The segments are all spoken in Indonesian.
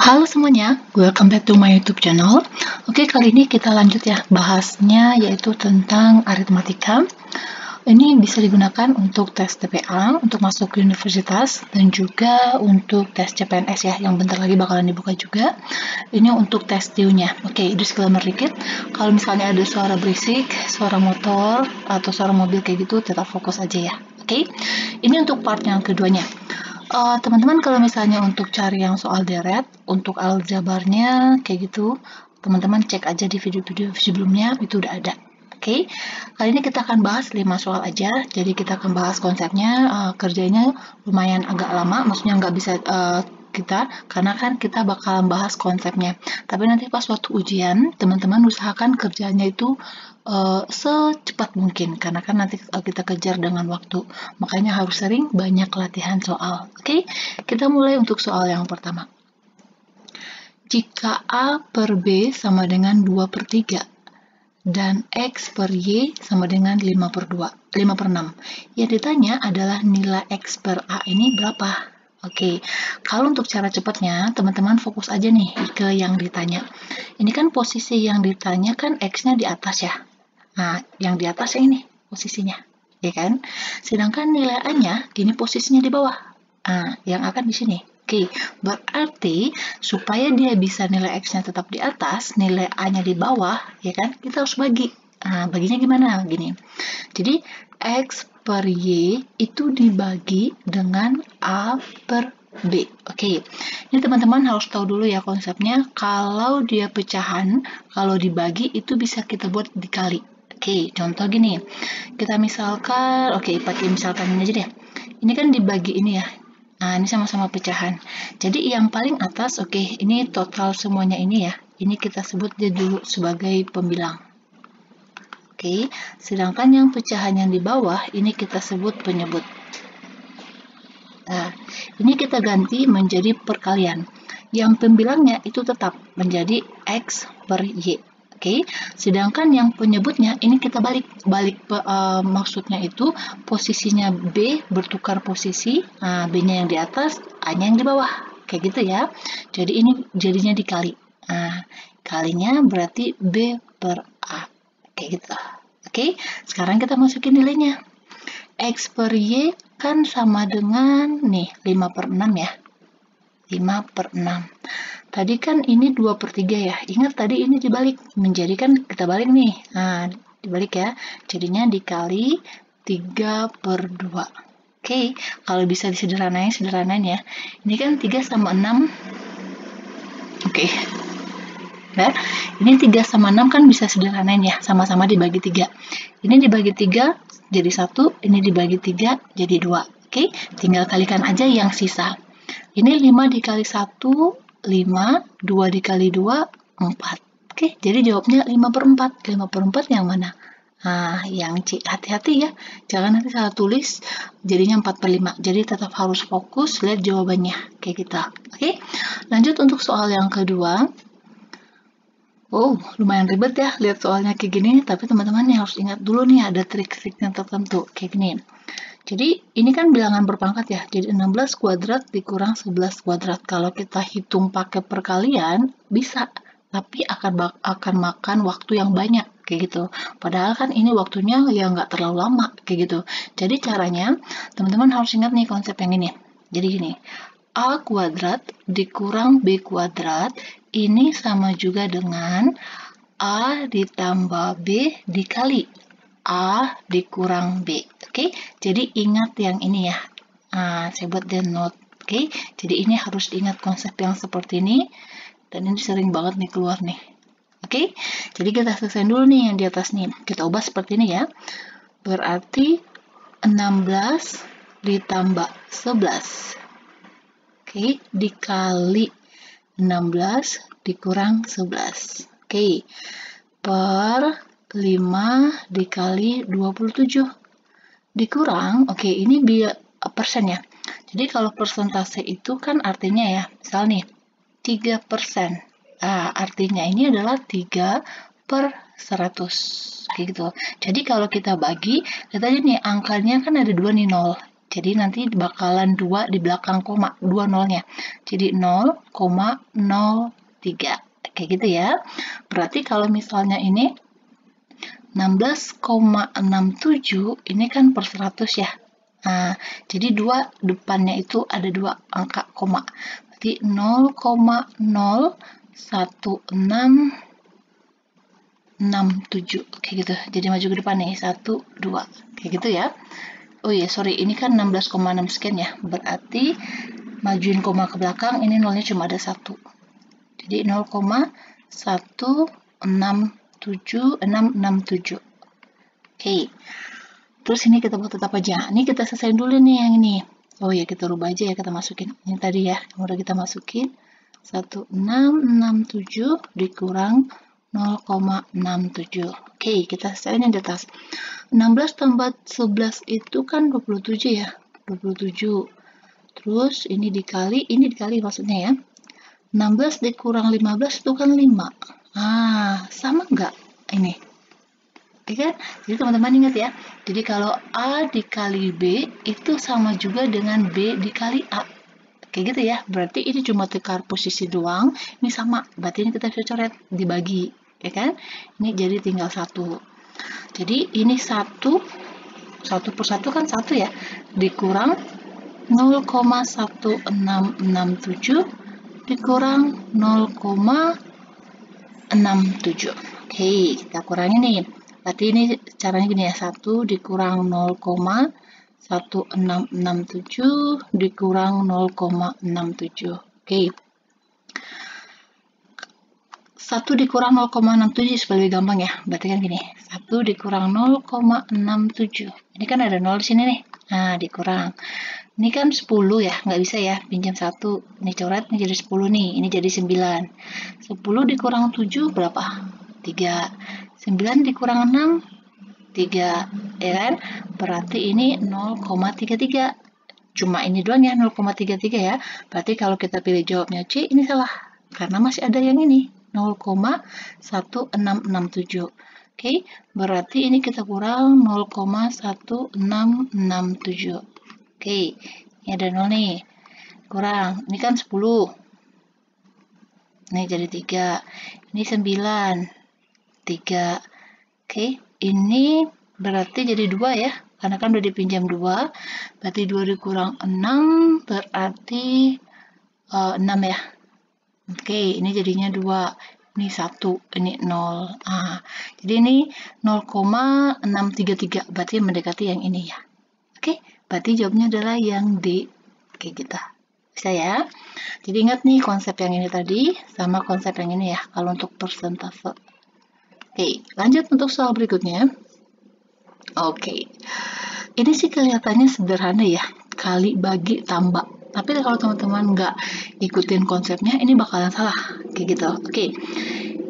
Halo semuanya, welcome back to my YouTube channel. Oke, kali ini kita lanjut ya, bahasnya yaitu tentang aritmatika. Ini bisa digunakan untuk tes TPA, untuk masuk ke universitas, dan juga untuk tes CPNS ya, yang bentar lagi bakalan dibuka juga. Ini untuk tes TU-nya. Oke, disclaimer dikit, kalau misalnya ada suara berisik, suara motor, atau suara mobil kayak gitu, tetap fokus aja ya. Oke, ini untuk part yang keduanya. Teman-teman kalau misalnya untuk cari yang soal deret, untuk aljabarnya kayak gitu, teman-teman cek aja di video-video sebelumnya, itu udah ada. Oke, kali ini kita akan bahas 5 soal aja, jadi kita akan bahas konsepnya, kerjanya lumayan agak lama, maksudnya nggak bisa karena kan kita bakalan bahas konsepnya. Tapi nanti pas waktu ujian, teman-teman usahakan kerjanya itu secepat mungkin, karena kan nanti kita kejar dengan waktu. Makanya harus sering banyak latihan soal. Oke, kita mulai untuk soal yang pertama. Jika A per B sama dengan 2/3 dan X per Y sama dengan 5 per 6. Yang ditanya adalah nilai X per A ini berapa? Oke, kalau untuk cara cepatnya, teman-teman fokus aja nih ke yang ditanya. Ini kan posisi yang ditanya kan X-nya di atas ya. Nah, yang di atas ini posisinya, ya kan? Sedangkan nilai A-nya ini posisinya di bawah. Nah, yang akan di sini. Oke, berarti supaya dia bisa nilai X-nya tetap di atas, nilai A-nya di bawah, ya kan? Kita harus bagi. Nah, baginya gimana? Gini. Jadi, X per Y itu dibagi dengan A per B. Oke, ini teman-teman harus tahu dulu ya konsepnya. Kalau dia pecahan, kalau dibagi itu bisa kita buat dikali. Oke, contoh gini. Kita misalkan, pakai misalkan ini aja deh. Ini kan dibagi ini ya. Nah, ini sama-sama pecahan. Jadi yang paling atas, ini total semuanya ini ya. Ini kita sebut dia dulu sebagai pembilang. Oke, sedangkan yang pecahan yang di bawah, ini kita sebut penyebut. Nah, ini kita ganti menjadi perkalian. Yang pembilangnya itu tetap menjadi X per Y. Oke, sedangkan yang penyebutnya ini kita balik maksudnya itu posisinya B bertukar posisi, B-nya yang di atas, A-nya yang di bawah, kayak gitu ya. Jadi ini jadinya dikali. Nah, kalinya berarti B per A, kayak gitu. Oke, sekarang kita masukin nilainya. X per Y kan sama dengan nih 5 per 6 ya. 5 per 6. Tadi kan ini 2 per 3 ya. Ingat tadi ini dibalik. Menjadi kan kita balik nih. Nah, dibalik ya. Jadinya dikali 3 per 2. Oke, kalau bisa disederhanain ya. Ini kan 3 sama 6. Oke. Nah, ini 3 sama 6 kan bisa sederhanain ya. Sama-sama dibagi 3. Ini dibagi 3 jadi 1. Ini dibagi 3 jadi 2. Oke, tinggal kalikan aja yang sisa. Ini 5 dikali 1, 5, 2 dikali 2, 4. Oke, jadi jawabnya 5 per 4. 5 per 4 yang mana? Nah, yang C. Hati-hati ya, jangan nanti salah tulis, jadinya 4 per 5. Jadi tetap harus fokus, lihat jawabannya, kayak gitu. Oke, lanjut untuk soal yang kedua. Oh, lumayan ribet ya, lihat soalnya kayak gini, tapi teman-teman harus ingat dulu nih, ada trik-triknya tertentu, kayak gini. Jadi, ini kan bilangan berpangkat ya, jadi 16 kuadrat dikurang 11 kuadrat. Kalau kita hitung pakai perkalian, bisa, tapi akan makan waktu yang banyak, kayak gitu. Padahal kan ini waktunya ya nggak terlalu lama, kayak gitu. Jadi caranya, teman-teman harus ingat nih konsep yang ini. Jadi gini, A kuadrat dikurang B kuadrat, ini sama juga dengan A ditambah B dikali A dikurang B. Oke, jadi ingat yang ini ya. Saya buat the note. Oke, jadi ini harus diingat konsep yang seperti ini. Dan ini sering banget nih keluar nih. Oke, jadi kita selesaiin dulu nih yang di atas nih. Kita ubah seperti ini ya. Berarti 16 ditambah 11. Oke, dikali 16 dikurang 11. Oke, per 5 dikali 27. Dikurang, ini persen ya. Jadi kalau persentase itu kan artinya ya, misal nih, 3%. Artinya ini adalah 3 per 100. Kayak gitu. Jadi kalau kita bagi, lihat aja nih, angkanya kan ada 2 nih, 0. Jadi nanti bakalan 2 di belakang koma, 2 nolnya. Jadi 0,03. Kayak gitu ya. Berarti kalau misalnya ini 16,67 ini kan per 100 ya. Nah, jadi 2 depannya itu ada 2 angka koma. Berarti 0,0167 kayak gitu. Jadi maju ke depan nih 1 2 kayak gitu ya. Oh iya, sorry, ini kan 16,6 sekian ya. Berarti majuin koma ke belakang, ini nolnya cuma ada 1. Jadi 0,167. Oke. Terus ini kita buat tetap aja. Ini kita selesaiin dulu nih yang ini. Oh ya, kita rubah aja ya, kita masukin. Ini tadi ya, yang udah kita masukin. 1667 dikurang 0,67. Oke, kita selesaiin yang di atas. 16 tambah 11 itu kan 27 ya. 27. Terus ini dikali maksudnya ya. 16 dikurang 15 itu kan 5. Ah, sama nggak ini? Oke kan? Jadi teman-teman ingat ya. Jadi kalau A dikali B itu sama juga dengan B dikali A. Kayak gitu ya. Berarti ini cuma tukar posisi doang. Ini sama. Berarti ini kita bisa coret dibagi. Ya kan? Ini jadi tinggal 1. Jadi ini 1 per 1 kan 1 ya. Dikurang 0,1667 dikurang 0,67. Oke, kita kurangi nih. Berarti ini caranya gini ya, 1 dikurang 0,1667 dikurang 0,67. Oke. 1 dikurang 0,67 supaya lebih gampang ya. Berarti kan gini, 1 dikurang 0,67. Ini kan ada 0 di sini nih. Nah, dikurang. Ini kan 10 ya, nggak bisa ya, pinjam 1. Ini coret, ini jadi 10 nih, ini jadi 9. 10 dikurang 7 berapa? 3. 9 dikurang 6, 3. Ya kan? Berarti ini 0,33. Cuma ini doang ya, 0,33 ya. Berarti kalau kita pilih jawabnya C, ini salah. Karena masih ada yang ini, 0,1667. Oke, berarti ini kita kurang 0,1667. Oke, ini ada 0 nih. Kurang, ini kan 10. Ini jadi 3. Ini 9. 3. Oke, ini berarti jadi 2 ya. Karena kan udah dipinjam 2. Berarti 2 dikurang 6 berarti 6 ya. Oke, ini jadinya 2. Ini 1, ini 0. Ah, jadi ini 0,633. Berarti mendekati yang ini ya. Oke, berarti jawabnya adalah yang D. Oke, kita. Bisa ya? Jadi ingat nih konsep yang ini tadi sama konsep yang ini ya, kalau untuk persentase. Oke, lanjut untuk soal berikutnya. Oke, ini sih kelihatannya sederhana ya, kali bagi tambah. Tapi kalau teman-teman nggak ikutin konsepnya, ini bakalan salah, kayak gitu. Oke,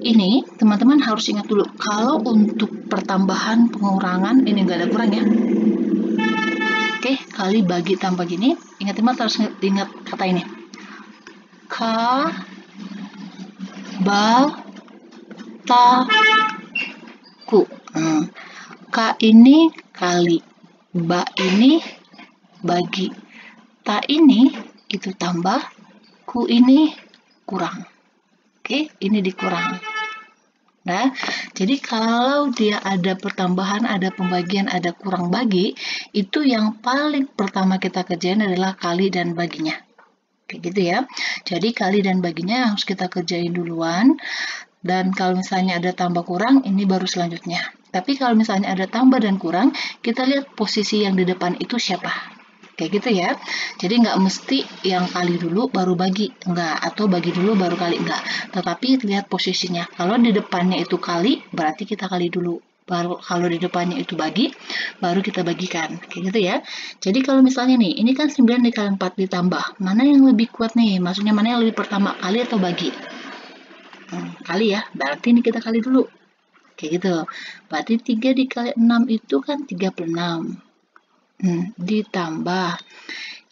ini teman-teman harus ingat dulu, kalau untuk pertambahan pengurangan, ini nggak ada kurang ya. Oke, kali bagi tambah gini, ingat-ingat harus ingat kata ini. K, ba, ta, ku. K ini kali, ba ini bagi, ta ini itu tambah, ku ini kurang. Oke, ini dikurang. Nah, jadi kalau dia ada pertambahan, ada pembagian, ada kurang bagi, itu yang paling pertama kita kerjain adalah kali dan baginya. Kayak gitu ya. Jadi kali dan baginya harus kita kerjain duluan. Dan kalau misalnya ada tambah kurang, ini baru selanjutnya. Tapi kalau misalnya ada tambah dan kurang, kita lihat posisi yang di depan itu siapa. Kayak gitu ya. Jadi nggak mesti yang kali dulu baru bagi, enggak, atau bagi dulu baru kali, enggak. Tetapi lihat posisinya. Kalau di depannya itu kali, berarti kita kali dulu. Baru kalau di depannya itu bagi, baru kita bagikan. Kayak gitu ya. Jadi kalau misalnya nih, ini kan 9 dikali 4 ditambah. Mana yang lebih kuat nih? Maksudnya mana yang lebih pertama, kali atau bagi? Kali ya. Berarti ini kita kali dulu. Kayak gitu. Berarti 3 dikali 6 itu kan 36. Ditambah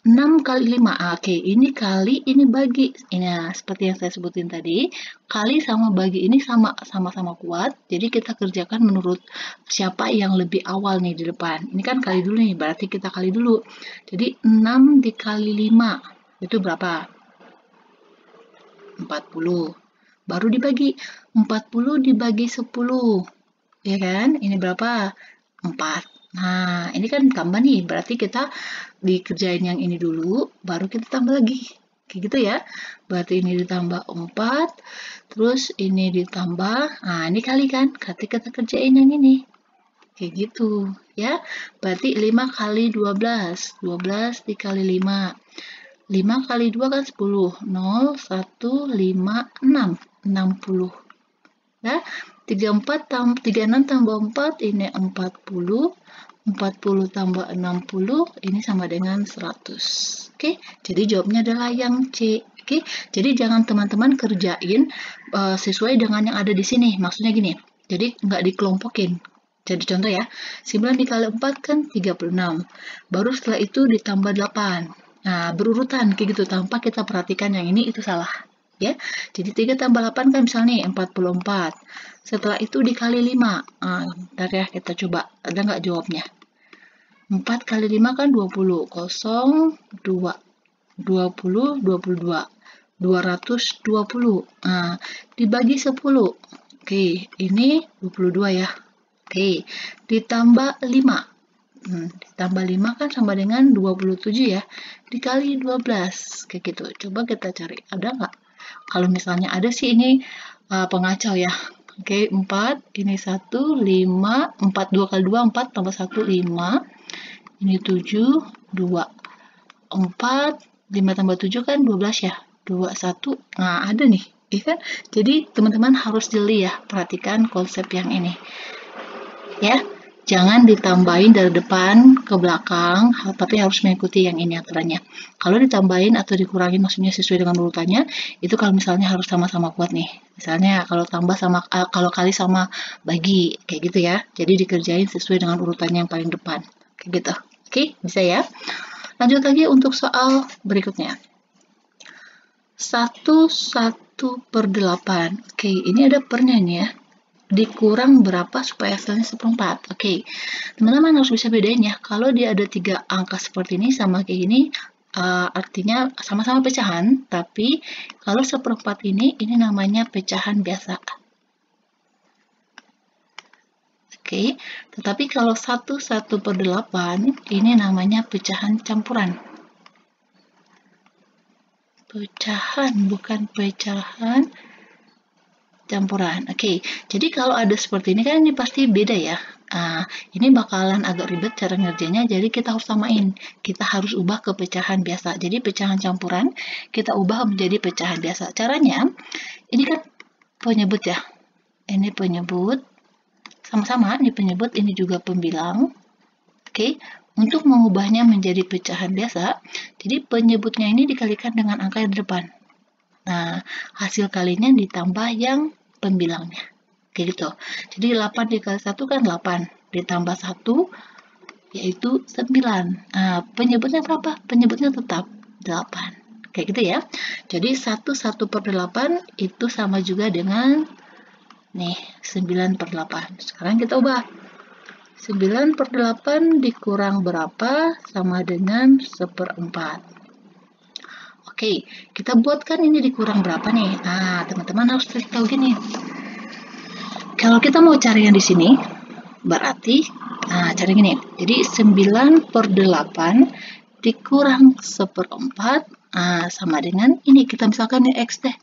6 kali 5. Oke, ini kali, ini bagi. Ini seperti yang saya sebutin tadi, kali sama bagi ini sama-sama kuat. Jadi kita kerjakan menurut siapa yang lebih awal nih di depan. Ini kan kali dulu nih, berarti kita kali dulu. Jadi 6 dikali 5 itu berapa? 40. Baru dibagi. 40 dibagi 10. Ya kan? Ini berapa? 4. Nah, ini kan tambah nih, berarti kita dikerjain yang ini dulu, baru kita tambah lagi. Kayak gitu ya. Berarti ini ditambah 4, terus ini ditambah, nah ini kali kan, berarti kita kerjain yang ini. Kayak gitu ya. Berarti 5 kali 12, 12 dikali 5. 5 kali 2 kan 10, 0, 1, 5, 6, 60. Ya, 36 tambah 4, ini 40. 40 tambah 60, ini sama dengan 100. Oke, jadi jawabnya adalah yang C. Oke, jadi jangan teman-teman kerjain sesuai dengan yang ada di sini. Maksudnya gini, jadi nggak dikelompokin. Jadi contoh ya, 9 dikali 4 kan 36. Baru setelah itu ditambah 8. Nah, berurutan kayak gitu, tanpa kita perhatikan yang ini, itu salah. Ya, jadi 3 tambah 8 kan misalnya 44. Setelah itu dikali 5. Bentar ya, kita coba. Ada nggak jawabnya? 4 kali 5 kan 20. 0, 2. 20, 22. 220. Nah, dibagi 10. Oke, ini 22 ya. Oke, ditambah 5. Ditambah 5 kan sama dengan 27 ya. Dikali 12. Kayak gitu. Coba kita cari. Ada nggak? Kalau misalnya ada sih ini pengacau ya. Oke, 4. Ini 1, 5. 4, 2 kali 2, 4 tambah 1, 5. Ini 7, 2. 4, 5 tambah 7 kan 12 ya. 2, 1. Nah, ada nih. Ya kan? Jadi, teman-teman harus jeli ya. Perhatikan konsep yang ini. Ya, jangan ditambahin dari depan ke belakang, tapi harus mengikuti yang ini aturannya. Kalau ditambahin atau dikurangin maksudnya sesuai dengan urutannya, itu kalau misalnya harus sama-sama kuat nih. Misalnya kalau tambah sama kalau kali sama bagi kayak gitu ya. Jadi dikerjain sesuai dengan urutannya yang paling depan. Kayak gitu. Oke, bisa ya. Lanjut lagi untuk soal berikutnya. 1/8. Oke, ini ada pernya nih ya. Dikurang berapa supaya hasilnya 1/4. Oke, teman-teman harus bisa bedain ya. Kalau dia ada 3 angka seperti ini sama kayak gini, artinya sama-sama pecahan, tapi kalau 1/4 ini namanya pecahan biasa. Oke, tetapi kalau 1/8 ini namanya pecahan campuran. Pecahan, bukan pecahan campuran. Oke, jadi kalau ada seperti ini kan ini pasti beda ya. Ini bakalan agak ribet cara ngerjainnya, jadi kita harus samain. Kita harus ubah ke pecahan biasa. Jadi pecahan campuran kita ubah menjadi pecahan biasa. Caranya, ini kan penyebut ya. Ini penyebut, sama-sama, ini penyebut, ini juga pembilang. Oke, untuk mengubahnya menjadi pecahan biasa, jadi penyebutnya ini dikalikan dengan angka yang di depan. Nah, hasil kalinya ditambah yang pembilangnya. Kayak gitu. Jadi 8 dikali 1 kan 8. Ditambah 1 yaitu 9. Nah, penyebutnya berapa? Penyebutnya tetap 8. Kayak gitu ya. Jadi 1/8 itu sama juga dengan nih 9/8. Sekarang kita ubah. 9/8 dikurang berapa sama dengan 1/4. Oke, kita buatkan ini dikurang berapa nih? Nah, teman-teman harus tahu gini. Kalau kita mau cari yang di sini, berarti, cari gini. Jadi 9/8 dikurang 1/4, sama dengan ini. Kita misalkan ini X deh.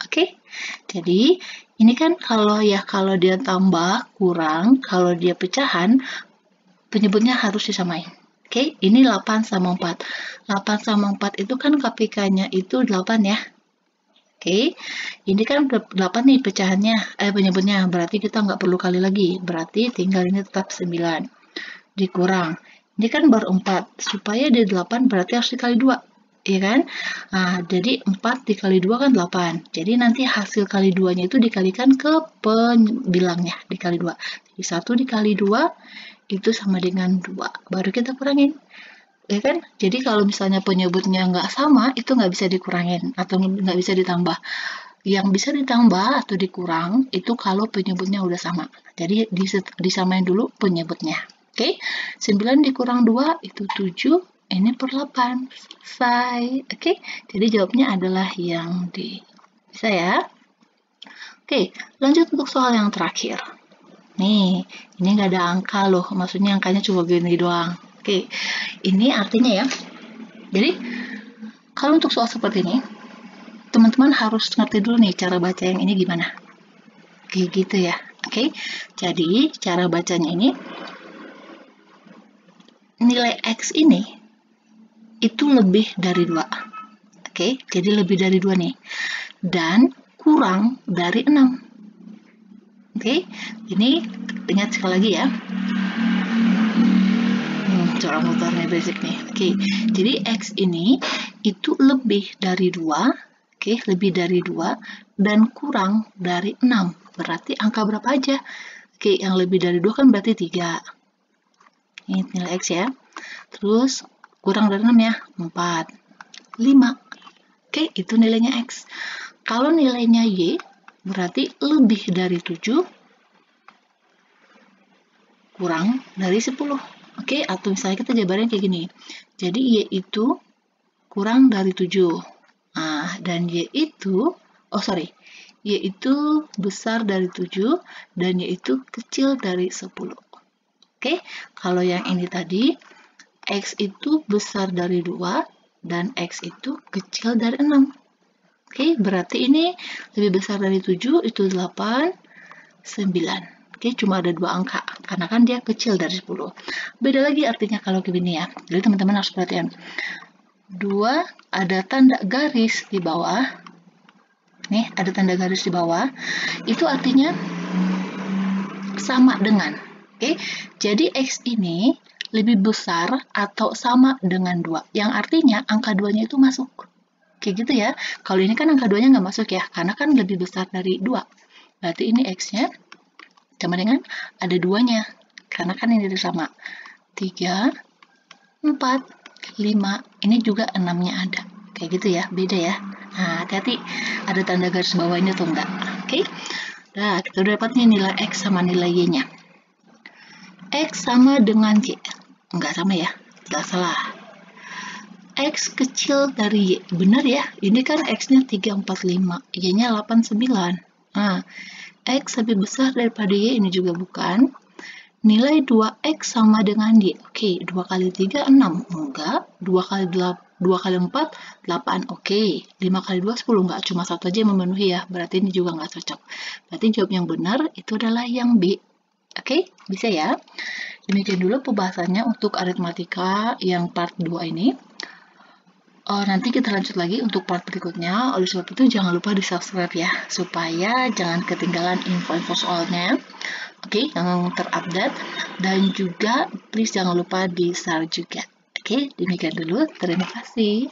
Oke, jadi ini kan kalau dia tambah, kurang, kalau dia pecahan, penyebutnya harus disamain. Oke, ini 8 sama 4. 8 sama 4 itu kan KPK-nya itu 8 ya. Oke, ini kan 8 nih pecahannya, penyebutnya. Berarti kita nggak perlu kali lagi. Berarti tinggal ini tetap 9. Dikurang. Ini kan baru 4. Supaya dia 8 berarti harus dikali 2. Iya kan? Jadi 4 dikali 2 kan 8. Jadi nanti hasil kali 2-nya itu dikalikan ke pembilangnya. Dikali 2. Jadi 1 dikali 2 itu sama dengan 2. Baru kita kurangin. Ya kan? Jadi kalau misalnya penyebutnya nggak sama, itu nggak bisa dikurangin atau nggak bisa ditambah. Yang bisa ditambah atau dikurang itu kalau penyebutnya udah sama. Jadi disamain dulu penyebutnya. Oke? 9 dikurang 2 itu 7, ini per 8. Selesai. Oke? Jadi jawabnya adalah yang D. Bisa ya? Oke, lanjut untuk soal yang terakhir. Nih, ini nggak ada angka loh, maksudnya angkanya cuma gini doang. Oke, ini artinya ya. Jadi, kalau untuk soal seperti ini, teman-teman harus ngerti dulu nih cara baca yang ini gimana. Kayak gitu ya. Oke, jadi cara bacanya ini, nilai X ini itu lebih dari 2. Oke, jadi lebih dari 2 nih. Dan kurang dari 6. Oke, ini ingat sekali lagi ya. Suara motornya berisik nih. Oke, jadi X ini itu lebih dari 2, oke, lebih dari 2 dan kurang dari 6. Berarti angka berapa aja? Oke, yang lebih dari 2 kan berarti 3. Ini nilai X ya. Terus kurang dari 6 ya, 4, 5. Oke, itu nilainya X. Kalau nilainya Y, berarti lebih dari 7, kurang dari 10. Oke, atau misalnya kita jabarin kayak gini. Jadi Y itu kurang dari 7. Nah, dan Y itu, Y itu besar dari 7 dan Y itu kecil dari 10. Oke, kalau yang ini tadi, X itu besar dari 2 dan X itu kecil dari 6. Oke, berarti ini lebih besar dari 7, itu 8, 9. Oke, cuma ada 2 angka, karena kan dia kecil dari 10. Beda lagi artinya kalau begini ya. Jadi teman-teman harus perhatian. 2 ada tanda garis di bawah. Nih, ada tanda garis di bawah. Itu artinya sama dengan. Oke, jadi X ini lebih besar atau sama dengan 2. Yang artinya angka 2-nya itu masuk. Kayak gitu ya. Kalau ini kan angka 2-nya nggak masuk ya, karena kan lebih besar dari 2. Berarti ini X-nya sama dengan ada 2-nya, karena kan ini sama. 3, 4, 5, ini juga 6-nya ada. Kayak gitu ya, beda ya. Nah, hati-hati ada tanda garis bawahnya atau enggak. Oke? Nah, kita udah dapat nih nilai X sama nilai Y-nya. X sama dengan Y. Enggak sama ya, enggak salah. X kecil dari Y. Benar ya, ini kan X-nya 3, 4, 5. Y-nya 8, 9. Nah, X lebih besar daripada Y, ini juga bukan. Nilai 2X sama dengan Y. Oke, 2 kali 3, 6. Enggak. 2 kali 4, 8. Oke, 5 kali 2, 10. Enggak, cuma satu aja yang memenuhi ya. Berarti ini juga enggak cocok. Berarti jawab yang benar itu adalah yang B. Oke, bisa ya? Demikian dulu pembahasannya untuk aritmatika yang part 2 ini. Nanti kita lanjut lagi untuk part berikutnya. Oleh sebab itu jangan lupa di-subscribe ya, supaya jangan ketinggalan info-info soalnya. Oke, yang terupdate. Dan juga please jangan lupa di-share juga. Oke, demikian dulu. Terima kasih.